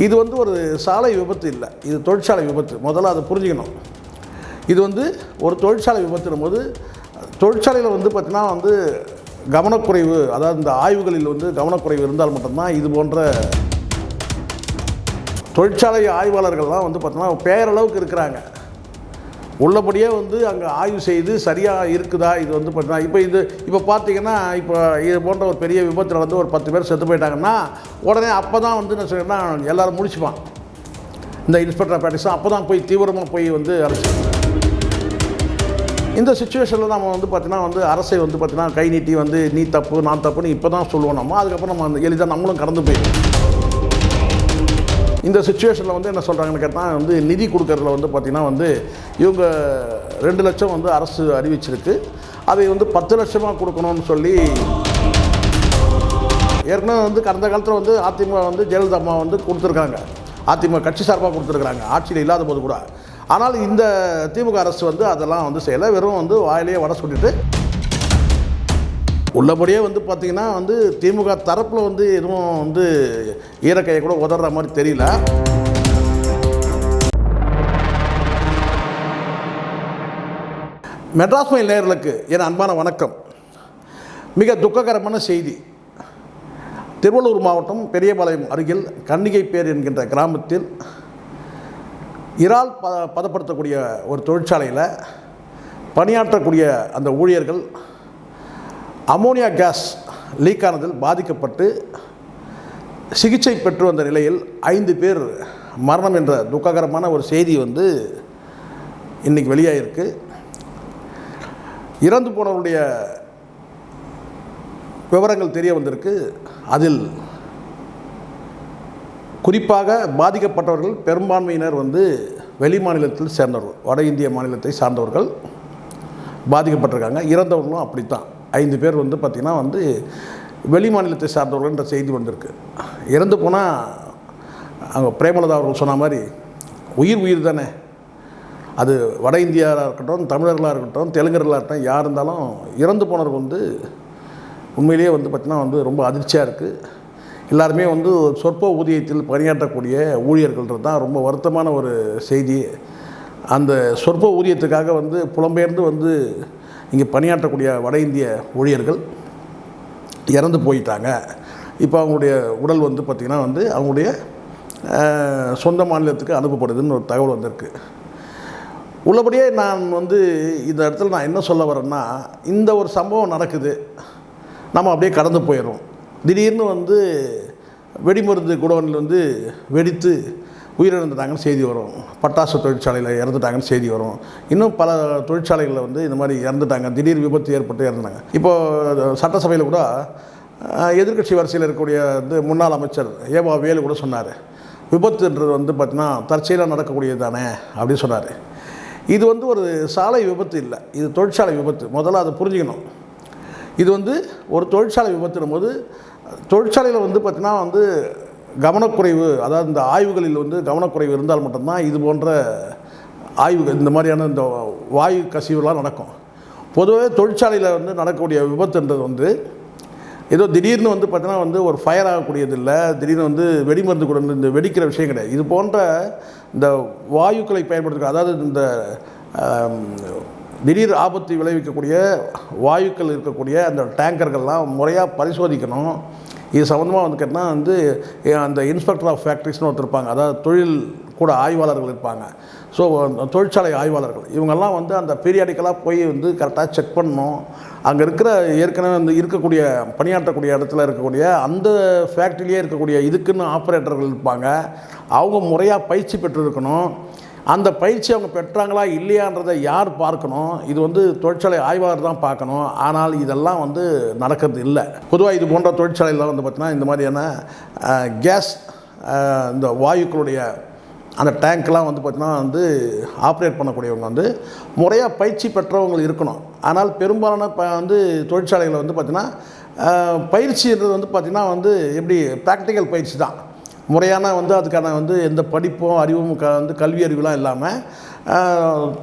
இது வந்து ஒரு சாலை விபத்து இல்லை, இது தொழிற்சாலை விபத்து. முதல்ல அதை புரிஞ்சுக்கணும். இது வந்து ஒரு தொழிற்சாலை விபத்துனும் போது தொழிற்சாலையில் வந்து பார்த்திங்கன்னா வந்து கவனக்குறைவு, அதாவது இந்த ஆய்வுகளில் வந்து கவனக்குறைவு இருந்தால் மட்டும்தான் இது போன்ற தொழிற்சாலை ஆய்வாளர்கள்லாம் வந்து பார்த்திங்கன்னா பேரளவுக்கு இருக்கிறாங்க. உள்ளபடியே வந்து அங்கே ஆய்வு செய்து சரியாக இருக்குதா இது வந்து பார்த்தீங்கன்னா இப்போ பார்த்தீங்கன்னா இப்போ இது போன்ற ஒரு பெரிய விபத்தில் வந்து ஒரு 10 பேர் செத்து போயிட்டாங்கன்னா உடனே அப்போ தான் வந்து என்ன சொல்கிறேன்னா எல்லோரும் முடிச்சுப்பான். இந்த இன்ஸ்பெக்டர் ஆஃப் பாலிடிக்ஸும் அப்போ தான் போய் தீவிரமாக போய் வந்து அரசு இந்த சுச்சுவேஷனில் நம்ம வந்து பார்த்திங்கன்னா வந்து அரசை வந்து பார்த்திங்கன்னா கை நீட்டி வந்து நீ தப்பு நான் தப்புன்னு இப்போ தான் சொல்லுவோம். நம்ம அதுக்கப்புறம் நம்ம அந்த எளிதாக நம்மளும் கடந்து போயிடும். இந்த சுச்சுவேஷனில் வந்து என்ன சொல்கிறாங்கன்னு கேட்டால் வந்து நிதி கொடுக்கறதுல வந்து பார்த்திங்கன்னா வந்து இவங்க 2 லட்சம் வந்து அரசு அறிவிச்சிருக்கு. அதை வந்து 10 லட்சமாக கொடுக்கணும்னு சொல்லி ஏற்கனவே வந்து கடந்த காலத்தில் வந்து அதிமுக வந்து ஜெயலலிதா அம்மா வந்து கொடுத்துருக்காங்க. அதிமுக கட்சி சார்பாக கொடுத்துருக்குறாங்க, ஆட்சியில் இல்லாத போது கூட. ஆனால் இந்த திமுக அரசு வந்து அதெல்லாம் வந்து செய்யலை. வெறும் வந்து வாயிலேயே வர சொல்லிட்டு உள்ளபடியே வந்து பார்த்திங்கன்னா வந்து திமுக தரப்பில் வந்து எதுவும் வந்து ஈரக்கையை கூட உதற மாதிரி தெரியல. மெட்ராஸ் மெயில் நேயர்களுக்கு என் அன்பான வணக்கம். மிக துக்ககரமான செய்தி. திருவள்ளூர் மாவட்டம் பெரியபாளையம் அருகில் கன்னிகைப்பேர் என்கின்ற கிராமத்தில் இறால் பதப்படுத்தக்கூடிய ஒரு தொழிற்சாலையில் பணியாற்றக்கூடிய அந்த ஊழியர்கள் அமோனியா கேஸ் லீக் ஆனதில் பாதிக்கப்பட்டு சிகிச்சை பெற்று வந்த நிலையில் 5 பேர் மரணம் என்ற துக்ககரமான ஒரு செய்தி வந்து இன்றைக்கி வெளியாகிருக்கு. இறந்து போனவருடைய விவரங்கள் தெரிய வந்திருக்கு. அதில் குறிப்பாக பாதிக்கப்பட்டவர்கள் பெரும்பான்மையினர் வந்து வெளி மாநிலத்தில் சேர்ந்தவர்கள், வட இந்திய மாநிலத்தை சார்ந்தவர்கள் பாதிக்கப்பட்டிருக்காங்க. இறந்தவர்களும் அப்படித்தான் 5 பேர் வந்து பார்த்திங்கன்னா வந்து வெளி மாநிலத்தை சார்ந்தவர்கள்ன்ற செய்தி வந்திருக்கு. இறந்து போனால் அங்கே பிரேமலதா அவர்கள் சொன்ன மாதிரி உயிர் தானே. அது வட இந்தியாவாக இருக்கட்டும், தமிழர்களாக இருக்கட்டும், தெலுங்கர்களாக இருக்கட்டும், யார் இருந்தாலும் இறந்து போனவர்கள் வந்து உண்மையிலேயே வந்து பார்த்திங்கன்னா வந்து ரொம்ப அதிர்ச்சியாக இருக்குது. எல்லாருமே வந்து சொற்ப ஊதியத்தில் பணியாற்றக்கூடிய ஊழியர்கள்ன்றது தான் ரொம்ப வருத்தமான ஒரு செய்தி. அந்த சொற்ப ஊதியத்துக்காக வந்து புலம்பெயர்ந்து வந்து இங்கே பணியாற்றக்கூடிய வட இந்திய ஊழியர்கள் இறந்து போயிட்டாங்க. இப்போ அவங்களுடைய உடல் வந்து பார்த்திங்கன்னா வந்து அவங்களுடைய சொந்த மாநிலத்துக்கு அனுப்பப்படுதுன்னு ஒரு தகவல் வந்திருக்கு. உள்ளபடியே நான் வந்து இந்த இடத்துல நான் என்ன சொல்ல வரேன்னா, இந்த ஒரு சம்பவம் நடக்குது, நம்ம அப்படியே கடந்து போயிடும். திடீர்னு வந்து வெடிமருந்து குடோனில் வந்து வெடித்து உயிரிழந்துட்டாங்கன்னு செய்தி வரும். பட்டாசு தொழிற்சாலையில் இறந்துட்டாங்கன்னு செய்தி வரும். இன்னும் பல தொழிற்சாலைகளில் வந்து இந்த மாதிரி இறந்துட்டாங்க, திடீர் விபத்து ஏற்பட்டு இறந்துட்டாங்க. இப்போது சட்டசபையில் கூட எதிர்க்கட்சி வரிசையில் இருக்கக்கூடிய வந்து முன்னாள் அமைச்சர் ஏவா வேலு கூட சொன்னார், விபத்துன்றது வந்து பார்த்திங்கன்னா தற்செயலாக நடக்கக்கூடியது தானே அப்படின்னு சொன்னார். இது வந்து ஒரு சாலை விபத்து இல்லை, இது தொழிற்சாலை விபத்து. முதல்ல அதை புரிஞ்சுக்கணும். இது வந்து ஒரு தொழிற்சாலை விபத்துனும் போது தொழிற்சாலையில் வந்து பார்த்திங்கன்னா வந்து கவனக்குறைவு, அதாவது இந்த ஆய்வுகளில் வந்து கவனக்குறைவு இருந்தால் மட்டும்தான் இது போன்ற ஆய்வுகள், இந்த மாதிரியான இந்த வாயு கசிவுலாம் நடக்கும். பொதுவாக தொழிற்சாலையில் வந்து நடக்கக்கூடிய விபத்துன்றது வந்து ஏதோ திடீர்னு வந்து பார்த்திங்கன்னா வந்து ஒரு ஃபயர் ஆகக்கூடியது இல்லை, திடீர்னு வந்து வெடிமருந்து கூட இந்த வெடிக்கிற விஷயம் கிடையாது. இது போன்ற இந்த வாயுக்களை பயன்படுத்த, அதாவது இந்த திடீர் ஆபத்தை விளைவிக்கக்கூடிய வாயுக்கள் இருக்கக்கூடிய அந்த டேங்கர்கள்லாம் முறையாக பரிசோதிக்கணும். இது சம்மந்தமாக வந்து கேட்டால் வந்து அந்த இன்ஸ்பெக்டர் ஆஃப் ஃபேக்ட்ரிஸ்னு ஒருத்தர் இருப்பாங்க, அதாவது தொழில் கூட ஆய்வாளர்கள் இருப்பாங்க. ஸோ தொழிற்சாலை ஆய்வாளர்கள் இவங்கெல்லாம் வந்து அந்த பீரியாடிக்கலாக போய் வந்து கரெக்டாக செக் பண்ணணும். அங்கே இருக்கிற ஏற்கனவே வந்து இருக்கக்கூடிய பணியாற்றக்கூடிய இடத்துல இருக்கக்கூடிய அந்த ஃபேக்ட்ரியிலே இருக்கக்கூடிய இதுக்குன்னு ஆப்ரேட்டர்கள் இருப்பாங்க. அவங்க முறையாக பயிற்சி பெற்றிருக்கணும். அந்த பயிற்சி அவங்க பெற்றாங்களா இல்லையான்றதை யார் பார்க்கணும்? இது வந்து தொழிற்சாலை ஆய்வாளர் தான் பார்க்கணும். ஆனால் இதெல்லாம் வந்து நடக்கிறது இல்லை. பொதுவாக இது போன்ற தொழிற்சாலையில் வந்து பார்த்திங்கன்னா இந்த மாதிரியான கேஸ், இந்த வாயுக்களுடைய அந்த டேங்க்லாம் வந்து பார்த்திங்கன்னா வந்து ஆப்ரேட் பண்ணக்கூடியவங்க வந்து முறையாக பயிற்சி பெற்றவங்க இருக்கணும். ஆனால் பெரும்பாலான வந்து தொழிற்சாலைகளில் வந்து பார்த்திங்கன்னா பயிற்சின்றது வந்து பார்த்திங்கன்னா வந்து எப்படி ப்ராக்டிக்கல் பயிற்சி தான். முறையான வந்து அதுக்கான வந்து எந்த படிப்பும் அறிவும் வந்து கல்வி அறிவுலாம் இல்லாமல்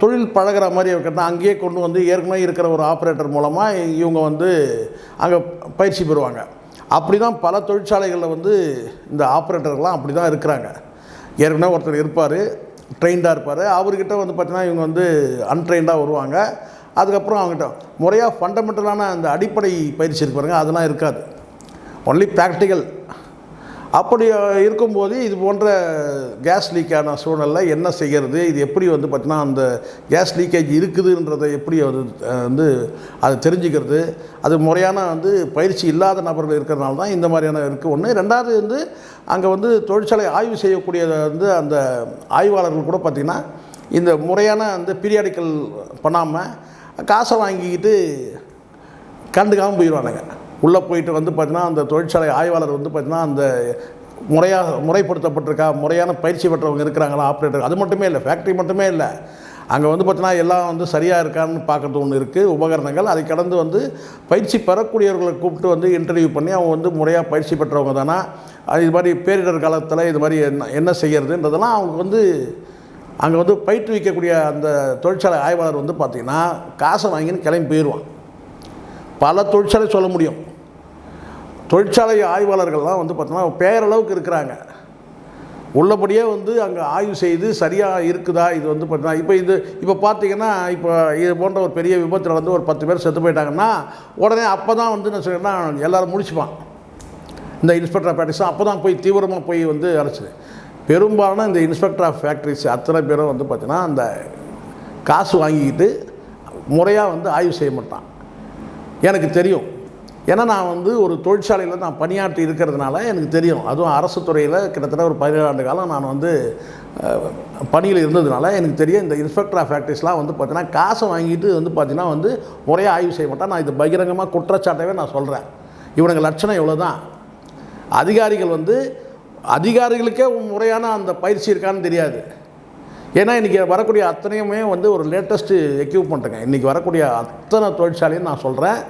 தொழில் பழகிற மாதிரி கேட்டால் அங்கேயே கொண்டு வந்து ஏற்கனவே இருக்கிற ஒரு ஆப்ரேட்டர் மூலமாக இவங்க வந்து அங்கே பயிற்சி பெறுவாங்க. அப்படி தான் பல தொழிற்சாலைகளில் வந்து இந்த ஆப்ரேட்டர்கள்லாம் அப்படி தான் இருக்கிறாங்க. ஏற்கனவே ஒருத்தர் இருப்பார், ட்ரெயின்டாக இருப்பார், அவர்கிட்ட வந்து பார்த்திங்கன்னா இவங்க வந்து அன்ட்ரெயின்டாக வருவாங்க. அதுக்கப்புறம் அவங்ககிட்ட முறையாக ஃபண்டமெண்டலான அந்த அடிப்படை பயிற்சி இருக்கு பாருங்க, அதெல்லாம் இருக்காது. Only practical. அப்படி இருக்கும்போது இது போன்ற கேஸ் லீக்கான சூழ்நிலையில் என்ன செய்கிறது, இது எப்படி வந்து பார்த்திங்கன்னா அந்த கேஸ் லீக்கேஜ் இருக்குதுன்றதை எப்படி வந்து அதை தெரிஞ்சுக்கிறது, அது முறையான வந்து பயிற்சி இல்லாத நபர்கள் இருக்கிறதுனால தான் இந்த மாதிரியான இருக்குது ஒன்று. ரெண்டாவது வந்து அங்கே வந்து தொழிற்சாலை ஆய்வு செய்யக்கூடிய வந்து அந்த ஆய்வாளர்கள் கூட பார்த்திங்கன்னா இந்த முறையான அந்த பீரியாடிக்கல் பண்ணாமல் காசை வாங்கிக்கிட்டு கண்டுக்காமல் போயிடுவானுங்க. உள்ளே போயிட்டு வந்து பார்த்திங்கன்னா அந்த தொழிற்சாலை ஆய்வாளர் வந்து பார்த்திங்கன்னா அந்த முறைப்படுத்தப்பட்டிருக்கா, முறையான பயிற்சி பெற்றவங்க இருக்கிறாங்களா ஆப்ரேட்டர், அது மட்டுமே இல்லை, ஃபேக்ட்ரி மட்டுமே இல்லை, அங்கே வந்து பார்த்திங்கன்னா எல்லாம் வந்து சரியாக இருக்கான்னு பார்க்குறது ஒன்று இருக்குது, உபகரணங்கள். அதை கடந்து வந்து பயிற்சி பெறக்கூடியவர்களை கூப்பிட்டு வந்து இன்டர்வியூ பண்ணி அவங்க வந்து முறையாக பயிற்சி பெற்றவங்க தானா, இது மாதிரி பேரிடர் காலத்தில் இது மாதிரி என்ன செய்கிறதுன்றதெல்லாம் அவங்க வந்து அங்கே வந்து பயிற்றுவிக்கக்கூடிய அந்த தொழிற்சாலை ஆய்வாளர் வந்து பார்த்திங்கன்னா காசை வாங்கின்னு கிளம்பி போயிடுவான். பல தொழிற்சாலை சொல்ல முடியும். தொழிற்சாலை ஆய்வாளர்கள்லாம் வந்து பார்த்தோன்னா பேரளவுக்கு இருக்கிறாங்க. உள்ளபடியே வந்து அங்கே ஆய்வு செய்து சரியாக இருக்குதா இது வந்து பார்த்தீங்கன்னா இப்போ பார்த்தீங்கன்னா இப்போ இது போன்ற ஒரு பெரிய விபத்தில் வந்து ஒரு 10 பேர் செத்து போயிட்டாங்கன்னா உடனே அப்போ தான் வந்து என்ன சொல்கிறேன்னா எல்லோரும் முடிச்சுப்பான். இந்த இன்ஸ்பெக்டர் ஆஃப் ஃபேக்ட்ரிஸ் அப்போ தான் போய் தீவிரமாக போய் வந்து அரைச்சிது. பெரும்பாலான இந்த இன்ஸ்பெக்டர் ஆஃப் ஃபேக்ட்ரிஸ் அத்தனை பேரும் வந்து பார்த்திங்கன்னா அந்த காசு வாங்கிக்கிட்டு முறையாக வந்து ஆய்வு செய்ய மாட்டான். எனக்கு தெரியும். ஏன்னா நான் வந்து ஒரு தொழிற்சாலையில் நான் பணியாற்றி இருக்கிறதுனால எனக்கு தெரியும். அதுவும் அரசு துறையில் கிட்டத்தட்ட ஒரு 17 ஆண்டு காலம் நான் வந்து பணியில் இருந்ததுனால எனக்கு தெரியும். இந்த இன்ஸ்பெக்டர் ஆஃப் ஃபேக்ட்ரிஸ்லாம் வந்து பார்த்தீங்கன்னா காசை வாங்கிட்டு வந்து பார்த்தீங்கன்னா வந்து முறையாக ஆய்வு செய்ய மாட்டேன். நான் இது பகிரங்கமாக குற்றச்சாட்டவே நான் சொல்கிறேன். இவனுங்க லட்சணம் இவ்வளோ தான். அதிகாரிகளுக்கே முறையான அந்த பயிற்சி இருக்கான்னு தெரியாது. ஏன்னா இன்றைக்கி வரக்கூடிய அத்தனையுமே வந்து ஒரு லேட்டஸ்ட்டு எக்யூப்மெண்ட்டுங்க. இன்றைக்கி வரக்கூடிய அத்தனை தொழிற்சாலையும் நான் சொல்கிறேன்,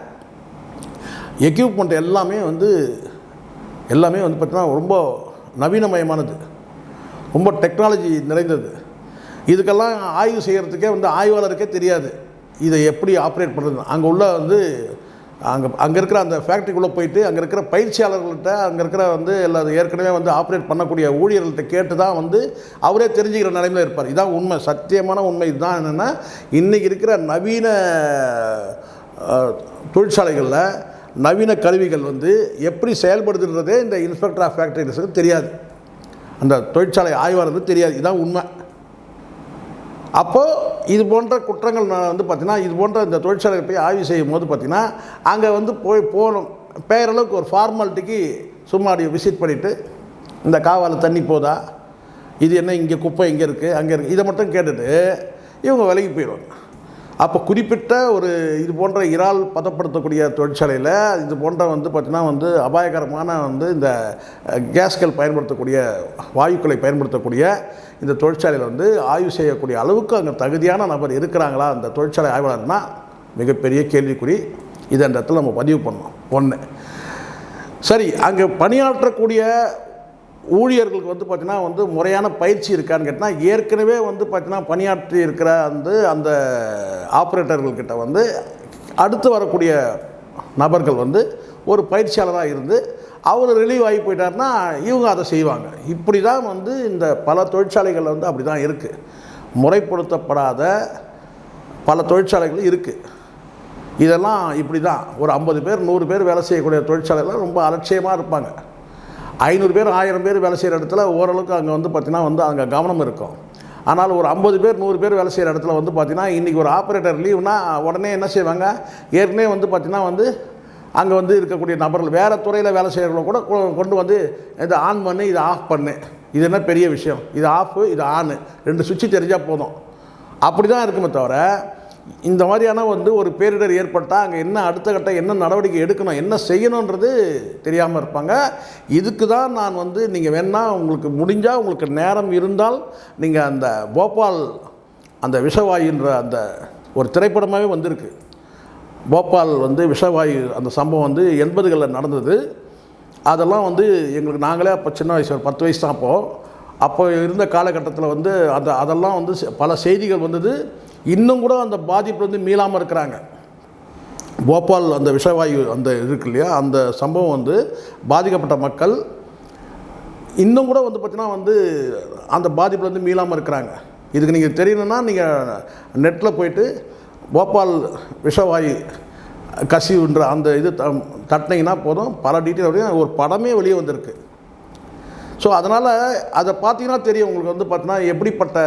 எக்யூப்மெண்ட் எல்லாமே வந்து பார்த்திங்கன்னா ரொம்ப நவீனமயமானது, ரொம்ப டெக்னாலஜி நிறைந்தது. இதுக்கெல்லாம் ஆய்வு செய்கிறதுக்கே வந்து ஆய்வாளருக்கே தெரியாது இதை எப்படி ஆப்ரேட் பண்ணுறது. அங்கே உள்ள வந்து அங்கே இருக்கிற அந்த ஃபேக்ட்ரிக்குள்ளே போயிட்டு அங்கே இருக்கிற பயிற்சியாளர்கள்ட்ட அங்கே இருக்கிற வந்து ஏற்கனவே வந்து ஆப்ரேட் பண்ணக்கூடிய ஊழியர்கள்ட்ட கேட்டு தான் வந்து அவரே தெரிஞ்சுக்கிற நிலைமையில் இருப்பார். இதான் உண்மை, சத்தியமான உண்மை. இதுதான் என்னென்னா இன்றைக்கி இருக்கிற நவீன தொழிற்சாலைகளில் நவீன கருவிகள் வந்து எப்படி செயல்படுதுன்றதே இந்த இன்ஸ்பெக்டர் ஆஃப் ஃபேக்ட்ரிஸுக்கு தெரியாது, அந்த தொழிற்சாலை ஆய்வாளருக்கு தெரியாது. இதுதான் உண்மை. அப்போது இது போன்ற குற்றங்கள் வந்து பார்த்திங்கன்னா இது போன்ற இந்த தொழிற்சாலையை போய் ஆய்வு செய்யும் போது பார்த்திங்கன்னா அங்கே வந்து போகணும், பேரளவுக்கு ஒரு ஃபார்மாலிட்டிக்கு சும்மா விசிட் பண்ணிவிட்டு இந்த காவால் தண்ணி போதா, இது என்ன இங்கே குப்பை இங்கே இருக்குது அங்கே இருக்குது, இதை மட்டும் கேட்டுட்டு இவங்க விலகி போயிடுவாங்க. அப்போ குறிப்பிட்ட ஒரு இது போன்ற இறால் பதப்படுத்தக்கூடிய தொழிற்சாலையில் இது போன்ற வந்து பார்த்திங்கன்னா வந்து அபாயகரமான வந்து இந்த கேஸ்கள் பயன்படுத்தக்கூடிய வாயுக்களை பயன்படுத்தக்கூடிய இந்த தொழிற்சாலையில் வந்து ஆய்வு செய்யக்கூடிய அளவுக்கு அங்கே தகுதியான நபர் இருக்கிறாங்களா அந்த தொழிற்சாலை ஆய்வாளர்னா மிகப்பெரிய கேள்விக்குறி. இதை அந்த இடத்துல நம்ம பதிவு பண்ணோம். ஒன்று சரி, அங்கே பணியாற்றக்கூடிய ஊழியர்களுக்கு வந்து பார்த்திங்கன்னா வந்து முறையான பயிற்சி இருக்கான்னு கேட்டால் ஏற்கனவே வந்து பார்த்திங்கன்னா பணியாற்றி இருக்கிற அந்த ஆப்ரேட்டர்கள்கிட்ட வந்து அடுத்து வரக்கூடிய நபர்கள் வந்து ஒரு பயிற்சியாளராக இருந்து அவர் ரிலீவ் ஆகி போயிட்டார்னா இவங்க அதை செய்வாங்க. இப்படி தான் வந்து இந்த பல தொழிற்சாலைகளில் வந்து அப்படி தான் இருக்குது. முறைப்படுத்தப்படாத பல தொழிற்சாலைகள் இருக்குது. இதெல்லாம் இப்படி தான் ஒரு 50 பேர் 100 பேர் வேலை செய்யக்கூடிய தொழிற்சாலைகள் ரொம்ப அலட்சியமாக இருப்பாங்க. 500 பேர் 1000 பேர் வேலை செய்கிற இடத்துல ஓரளவுக்கு அங்கே வந்து பார்த்திங்கன்னா வந்து அங்கே கவனம் இருக்கும். ஆனால் ஒரு 50 பேர் 100 பேர் வேலை செய்கிற இடத்துல வந்து பார்த்திங்கன்னா இன்றைக்கி ஒரு ஆப்ரேட்டர் லீவ்னா உடனே என்ன செய்வாங்க, ஏற்கனவே வந்து பார்த்திங்கன்னா வந்து அங்கே வந்து இருக்கக்கூடிய நபர்கள் வேறு துறையில் வேலை செய்கிறவங்கள கூட கொண்டு வந்து இதை ஆன் பண்ணு இதை ஆஃப் பண்ணு, இது என்ன பெரிய விஷயம், இது ஆஃபு இது ஆனு 2 சுவிட்சு தெரிஞ்சால் போதும். அப்படி தான் இருக்குமே தவிர இந்த மாதிரியான வந்து ஒரு பேரிடர் ஏற்பட்டால் அங்கே என்ன அடுத்த கட்டம் என்ன நடவடிக்கை எடுக்கணும் என்ன செய்யணுன்றது தெரியாமல் இருப்பாங்க. இதுக்கு தான் நான் வந்து நீங்கள் வேணால் உங்களுக்கு முடிஞ்சால் உங்களுக்கு நேரம் இருந்தால் நீங்கள் அந்த போபால் அந்த விஷவாயுன்ற அந்த ஒரு திரைப்படமாகவே வந்திருக்கு. போபால் வந்து விஷவாயு அந்த சம்பவம் வந்து 80களில் நடந்தது. அதெல்லாம் வந்து எங்களுக்கு நாங்களே அப்போ சின்ன வயசு ஒரு 10 வயசு தான் அப்போ இருந்த காலகட்டத்தில் வந்து அதெல்லாம் வந்து பல செய்திகள் வந்தது. இன்னும் கூட அந்த பாதிப்பு வந்து மீளாமல் இருக்கிறாங்க. போபால் அந்த விஷவாயு அந்த இருக்கு இல்லையா, அந்த சம்பவம் வந்து பாதிக்கப்பட்ட மக்கள் இன்னும் கூட வந்து பார்த்திங்கன்னா வந்து அந்த பாதிப்புலேருந்து மீளாமல் இருக்கிறாங்க. இதுக்கு நீங்கள் தெரியணுன்னா நீங்கள் நெட்டில் போயிட்டு போபால் விஷவாயு கசிவுன்ற அந்த இது தட்டினீங்கன்னா போதும், பல டீட்டெயில் ஒரு படமே வெளியே வந்திருக்கு. ஸோ அதனால் அதை பார்த்தீங்கன்னா தெரியும் உங்களுக்கு வந்து பார்த்தீங்கன்னா எப்படிப்பட்ட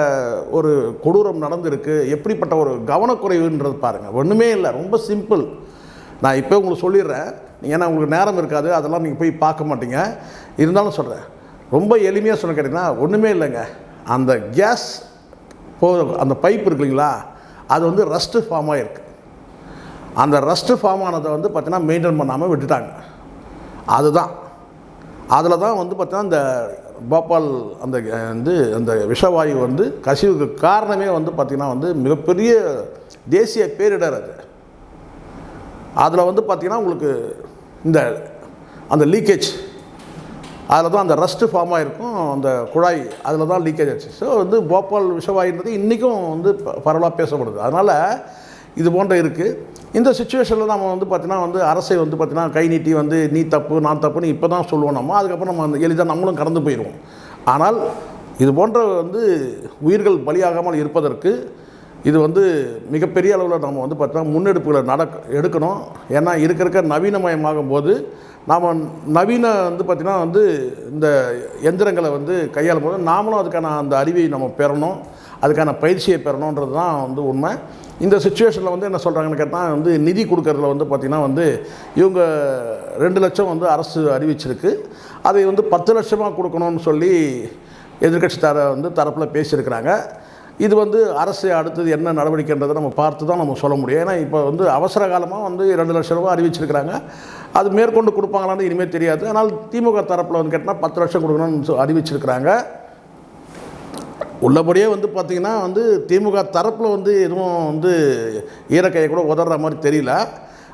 ஒரு கொடூரம் நடந்திருக்கு, எப்படிப்பட்ட ஒரு கவனக்குறைவுன்றது பாருங்கள். ஒன்றுமே இல்லை, ரொம்ப சிம்பிள். நான் இப்போ உங்களுக்கு சொல்லிடுறேன், ஏன்னா உங்களுக்கு நேரம் இருக்காது, அதெல்லாம் நீங்கள் போய் பார்க்க மாட்டீங்க. இருந்தாலும் ரொம்ப எளிமையாக சொல்ல கேட்டிங்கன்னா ஒன்றுமே இல்லைங்க. அந்த கேஸ் அந்த பைப் இருக்கு இல்லைங்களா, அது வந்து ரஸ்ட்டு ஃபார்ம் ஆகிருக்கு. அந்த ரஸ்ட்டு ஃபார்ம் ஆனதை வந்து பார்த்திங்கன்னா மெயின்டைன் பண்ணாமல் விட்டுட்டாங்க. அதுதான் அதில் தான் வந்து பார்த்தீங்கன்னா இந்த போபால் அந்த விஷவாயு வந்து கசிவுக்கு காரணமே வந்து பார்த்திங்கன்னா வந்து மிகப்பெரிய தேசிய பேரிடர் அது. அதில் வந்து பார்த்திங்கன்னா உங்களுக்கு அந்த லீக்கேஜ் அதில் தான் அந்த ரஸ்ட்டு ஃபார்ம் ஆகிருக்கும், அந்த குழாய் அதில் தான் லீக்கேஜ் ஆச்சு. ஸோ வந்து போபால் விஷவாயுன்றது இன்றைக்கும் வந்து பரவலாக பேசப்படுது. அதனால் இது போன்ற இருக்குது. இந்த சுச்சுவேஷனில் நம்ம வந்து பார்த்திங்கன்னா வந்து அரசை வந்து பார்த்திங்கன்னா கை நீட்டி வந்து நீ தப்பு நான் தப்புன்னு இப்போ தான் சொல்லுவோம் நம்ம. அதுக்கப்புறம் நம்ம அந்த எளிதாக நம்மளும் கடந்து போயிடுவோம். ஆனால் இது போன்ற வந்து உயிர்கள் பலியாகாமல் இருப்பதற்கு இது வந்து மிகப்பெரிய அளவில் நம்ம வந்து பார்த்தீங்கன்னா முன்னெடுப்புகளை எடுக்கணும். ஏன்னா இருக்க நவீனமயமாகும் போது நாம் நவீன வந்து பார்த்திங்கன்னா வந்து இந்த எந்திரங்களை வந்து கையாளும் போது நாமளும் அதுக்கான அந்த அறிவை நம்ம பெறணும், அதுக்கான பயிற்சியை பெறணுன்றது தான் வந்து உண்மை. இந்த சுச்சுவேஷனில் வந்து என்ன சொல்கிறாங்கன்னு கேட்டால் வந்து நிதி கொடுக்கறதுல வந்து பார்த்திங்கன்னா வந்து இவங்க 2 லட்சம் வந்து அரசு அறிவிச்சிருக்கு. அதை வந்து 10 லட்சமாக கொடுக்கணும்னு சொல்லி எதிர்கட்சி தரப்பில் பேசியிருக்கிறாங்க. இது வந்து அரசு அடுத்தது என்ன நடவடிக்கைன்றதை நம்ம பார்த்து தான் நம்ம சொல்ல முடியும். ஏன்னா இப்போ வந்து அவசர காலமாக வந்து 2 லட்ச ரூபா அறிவிச்சிருக்கிறாங்க. அது மேற்கொண்டு கொடுப்பாங்களான்னு இனிமேல் தெரியாது. ஆனால் திமுக தரப்பில் வந்து கேட்டால் 10 லட்சம் கொடுக்கணும்னு அறிவிச்சிருக்கிறாங்க. உள்ளபடியே வந்து பார்த்திங்கன்னா வந்து திமுக தரப்பில் வந்து எதுவும் வந்து ஈரக்கையை கூட உதற மாதிரி தெரியல.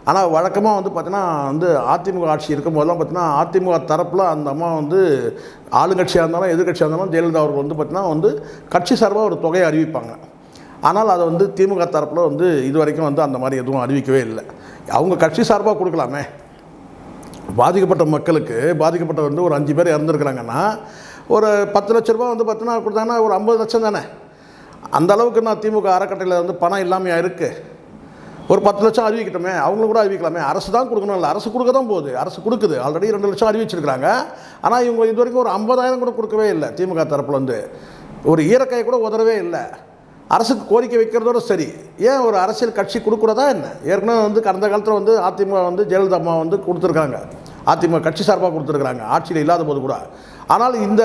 ஆனால் வழக்கமாக வந்து பார்த்திங்கன்னா வந்து அதிமுக ஆட்சி இருக்கும்போதெல்லாம் பார்த்திங்கன்னா அதிமுக தரப்பில் அந்த அம்மா வந்து ஆளுங்கட்சியாக இருந்தாலும் எதிர்கட்சியாக இருந்தாலும் ஜெயலலிதா அவர்கள் வந்து பார்த்திங்கன்னா வந்து கட்சி சார்பாக ஒரு தொகையை அறிவிப்பாங்க. ஆனால் அதை வந்து திமுக தரப்பில் வந்து இது வரைக்கும் வந்து அந்த மாதிரி எதுவும் அறிவிக்கவே இல்லை. அவங்க கட்சி சார்பாக கொடுக்கலாமே. பாதிக்கப்பட்ட மக்களுக்கு வந்து ஒரு 5 பேர் இறந்துருக்குறாங்கன்னா ஒரு 10 லட்ச ரூபா வந்து பார்த்தீங்கன்னா கொடுத்தாங்கன்னா ஒரு 50 லட்சம் தானே. அந்த அளவுக்கு நான் திமுக அறக்கட்டளையில் வந்து பணம் இல்லாமையாக இருக்குது. ஒரு 10 லட்சம் அறிவிக்கட்டுமே, அவங்களும் கூட அறிவிக்கலாமே. அரசு தான் கொடுக்கணும், இல்லை அரசு கொடுக்க தான் போகுது, அரசு கொடுக்குது. ஆல்ரெடி 2 லட்சம் அறிவிச்சிருக்கிறாங்க. ஆனால் இவங்க இது வரைக்கும் ஒரு 50,000 கூட கொடுக்கவே இல்லை. திமுக தரப்பில் வந்து ஒரு ஈரக்கையை கூட உதறவே இல்லை. அரசுக்கு கோரிக்கை வைக்கிறதோட சரி, ஏன் ஒரு அரசியல் கட்சி கொடுக்கூடாதா என்ன? ஏற்கனவே வந்து கடந்த காலத்தில் வந்து அதிமுக வந்து ஜெயலலிதா அம்மா வந்து கொடுத்துருக்காங்க, அதிமுக கட்சி சார்பாக கொடுத்துருக்குறாங்க ஆட்சியில் இல்லாத போது கூட. ஆனால் இந்த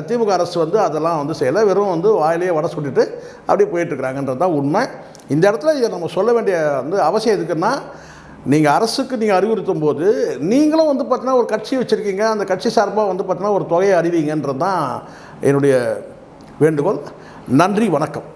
திமுக அரசு வந்து அதெல்லாம் வந்து செய்யலை. வெறும் வந்து வாயிலேயே வடை சுட்டிட்டு அப்படியே போயிட்டுருக்குறாங்கன்றது தான் உண்மை. இந்த இடத்துல இதை நம்ம சொல்ல வேண்டிய வந்து அவசியம் எதுக்குன்னா, நீங்கள் அரசுக்கு நீங்கள் அறிவுறுத்தும் போது நீங்களும் வந்து பார்த்தீங்கன்னா ஒரு கட்சி வச்சுருக்கீங்க, அந்த கட்சி சார்பாக வந்து பார்த்தீங்கன்னா ஒரு தொகையை அறிவிங்கன்றது தான் என்னுடைய வேண்டுகோள். நன்றி, வணக்கம்.